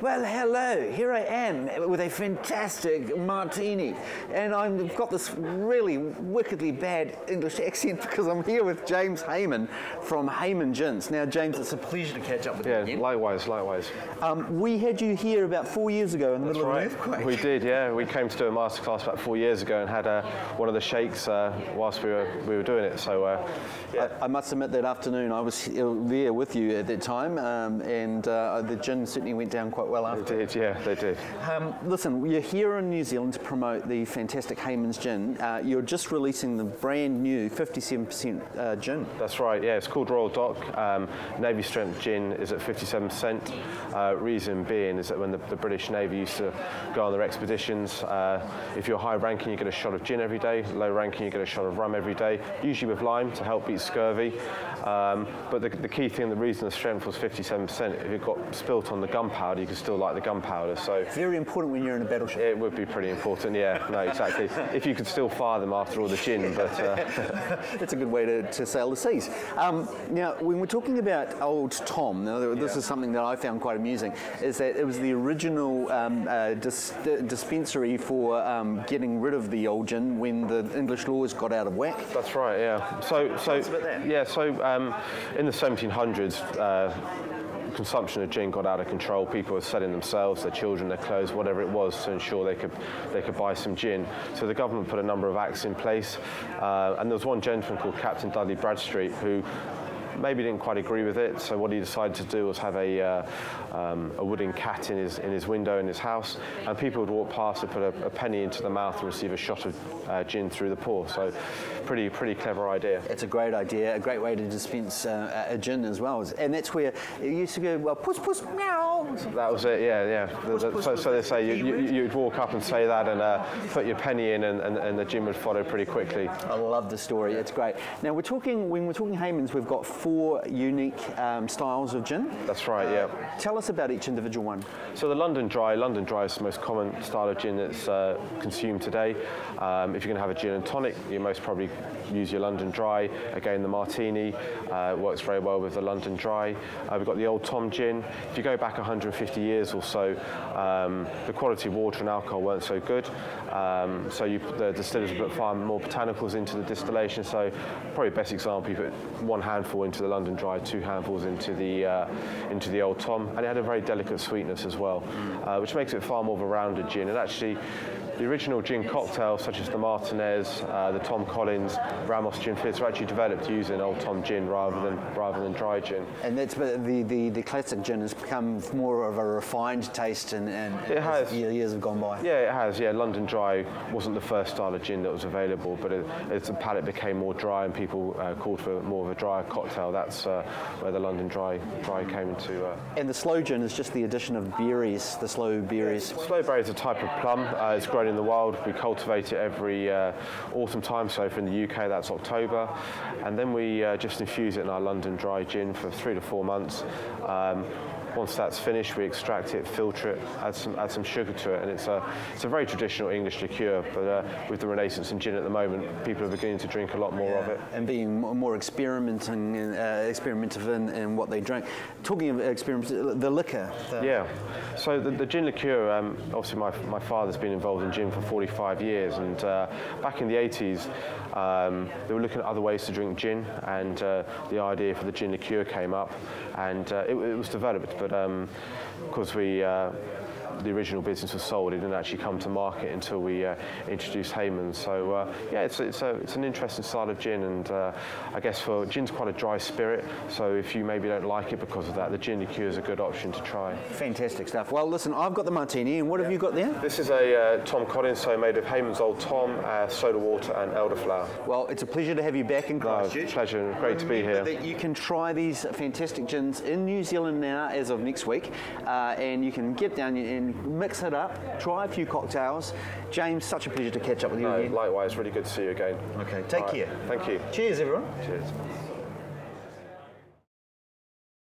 Well, hello, here I am with a fantastic martini, and I've got this really wickedly bad English accent because I'm here with James Hayman from Hayman Gins. Now, James, it's a pleasure to catch up with you again. Likewise, likewise. We had you here about 4 years ago in the middle of an earthquake. We did, yeah. We came to do a masterclass about 4 years ago and had one of the shakes whilst we were doing it. So, yeah. I must admit that afternoon I was there with you at that time, and the gin certainly went down quite well after. They did, yeah, they did. Listen, you're here in New Zealand to promote the fantastic Hayman's gin. You're just releasing the brand new 57% gin. That's right, yeah. It's called Royal Dock. Navy strength gin is at 57%. Reason being is that when the British Navy used to go on their expeditions, if you're high ranking, you get a shot of gin every day. Low ranking, you get a shot of rum every day, usually with lime to help beat scurvy. But the key thing, the reason the strength was 57%, if it got spilt on the gunpowder, you could still light the gunpowder. So very important when you're in a battleship. It would be pretty important, yeah. No, exactly. If you could still fire them after all the gin, but that's a good way to sail the seas. Now, when we're talking about Old Tom, now this is something that I found quite amusing, is that it was the original dispensary for getting rid of the old gin when the English laws got out of whack. That's right, yeah. So in the 1700s. Consumption of gin got out of control. People were selling themselves, their children, their clothes, whatever it was, to ensure they could buy some gin. So the government put a number of acts in place, and there was one gentleman called Captain Dudley Bradstreet who maybe didn't quite agree with it. So what he decided to do was have a wooden cat in his window in his house, and people would walk past and put a penny into the mouth and receive a shot of gin through the pore. So pretty clever idea. It's a great idea, a great way to dispense a gin as well. And that's where it used to go, well, puss, puss, meow. That was it, yeah. Puss, puss, so they say you'd walk up and say that and put your penny in and the gin would follow pretty quickly. I love the story, it's great. Now when we're talking Hayman's, we've got 4 unique styles of gin. That's right, yeah. Tell us about each individual one. So the London Dry is the most common style of gin that's consumed today. If you're going to have a gin and tonic, you most probably use your London Dry. Again, the martini works very well with the London Dry. We've got the Old Tom gin. If you go back 150 years or so, the quality of water and alcohol weren't so good. So the distillers put far more botanicals into the distillation. So probably the best example, you put 1 handful into the London Dry, 2 handfuls into the Old Tom, and it had a very delicate sweetness as well, which makes it far more of a rounded gin. And actually, the original gin cocktails, such as the Martinez, the Tom Collins, Ramos gin fizz, were actually developed using Old Tom gin rather than dry gin. And that's the classic gin has become more of a refined taste, and it has. As years have gone by. Yeah, it has. Yeah, London Dry wasn't the first style of gin that was available, but as the palate became more dry and people called for more of a drier cocktail, that's where the London Dry came into. And the slow gin is just the addition of berries, the slow berries. Slow berry is a type of plum. It's grown in the wild. We cultivate it every autumn time, so for in the UK that's October, and then we just infuse it in our London Dry gin for 3 to 4 months. Once that's finished, we extract it, filter it, add some sugar to it, and it's a very traditional English liqueur. But with the renaissance in gin at the moment, people are beginning to drink a lot more of it, and being more experimentative in what they drink. Talking of experiments, the liquor. Yeah. So the gin liqueur. Obviously, my father's been involved in gin for 45 years, and back in the 80s, they were looking at other ways to drink gin, and the idea for the gin liqueur came up, and it was developed. But because the original business was sold, it didn't actually come to market until we introduced Hayman. So yeah, it's an interesting style of gin, and I guess gin's quite a dry spirit. So if you maybe don't like it because of that, the gin liqueur is a good option to try. Fantastic stuff. Well, listen, I've got the martini, and what have you got there? This is a Tom Collins, so made of Hayman's Old Tom, soda water, and elderflower. Well, it's a pleasure to have you back in Christchurch. Pleasure, great to be here. That you can try these fantastic gins in New Zealand now as of next week, and you can get down and mix it up, try a few cocktails. James, such a pleasure to catch up with you again. Likewise, really good to see you again. Okay, take care. Thank you. Cheers, everyone. Cheers.